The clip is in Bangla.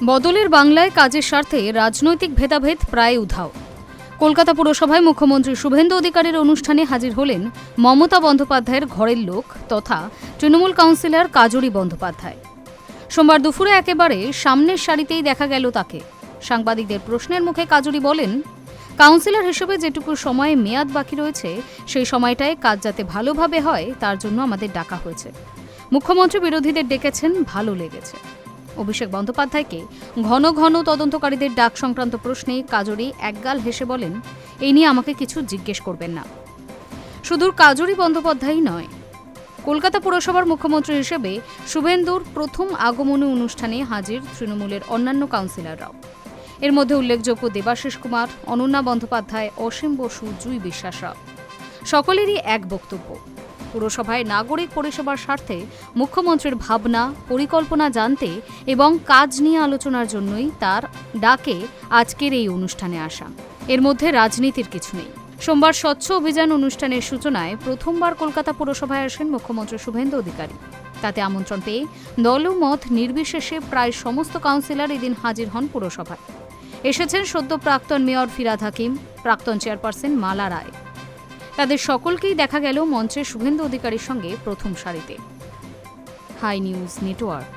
বদলের বাংলায় কাজের স্বার্থে রাজনৈতিক ভেদাভেদ প্রায় উধাও। কলকাতা পুরসভায় মুখ্যমন্ত্রী শুভেন্দু অধিকারীর অনুষ্ঠানে হাজির হলেন মমতা বন্দ্যোপাধ্যায়ের ঘরের লোক তথা তৃণমূল কাউন্সিলর কাজরি বন্দ্যোপাধ্যায়। সোমবার দুপুরে একেবারে সামনের সারিতেই দেখা গেল তাকে। সাংবাদিকদের প্রশ্নের মুখে কাজরি বলেন, কাউন্সিলর হিসেবে যেটুকু সময় মেয়াদ বাকি রয়েছে সেই সময়টায় কাজ যাতে ভালোভাবে হয় তার জন্য আমাদের ডাকা হয়েছে। মুখ্যমন্ত্রী বিরোধীদের ডেকেছেন, ভালো লেগেছে। অভিষেক বন্দ্যোপাধ্যায়কে ঘন ঘন তদন্তকারীদের ডাক সংক্রান্ত প্রশ্নে কাজরি একগাল হেসে বলেন, এই নিয়ে আমাকে কিছু জিজ্ঞেস করবেন না। শুধু কাজরি বন্দ্যোপাধ্যায়ই নয়, কলকাতা পুরসভার মুখ্যমন্ত্রী হিসেবে শুভেন্দুর প্রথম আগমনী অনুষ্ঠানে হাজির তৃণমূলের অন্যান্য কাউন্সিলররাও। এর মধ্যে উল্লেখযোগ্য দেবাশিস কুমার, অনন্যা বন্দ্যোপাধ্যায়, অসীম বসু, জুই বিশ্বাসরাও। সকলেরই এক বক্তব্য, পুরসভায় নাগরিক পরিষেবার স্বার্থে মুখ্যমন্ত্রীর ভাবনা পরিকল্পনা জানতে এবং কাজ নিয়ে আলোচনার জন্যই তার ডাকে আজকের এই অনুষ্ঠানে আসা। এর মধ্যে রাজনীতির কিছু নেই। সোমবার স্বচ্ছ অভিযান অনুষ্ঠানের সূচনায় প্রথমবার কলকাতা পুরসভায় আসেন মুখ্যমন্ত্রী শুভেন্দু অধিকারী। তাতে আমন্ত্রণ পেয়ে দলমত নির্বিশেষে প্রায় সমস্ত কাউন্সিলর এদিন হাজির হন পুরসভায়। এসেছেন সদ্য প্রাক্তন মেয়র ফিরহাদ হাকিম, প্রাক্তন চেয়ারপারসন মালা রায়। তাদের সকলকেই দেখা গেল মঞ্চে শুভেন্দু অধিকারীর সঙ্গে প্রথম সারিতে। Hi news network.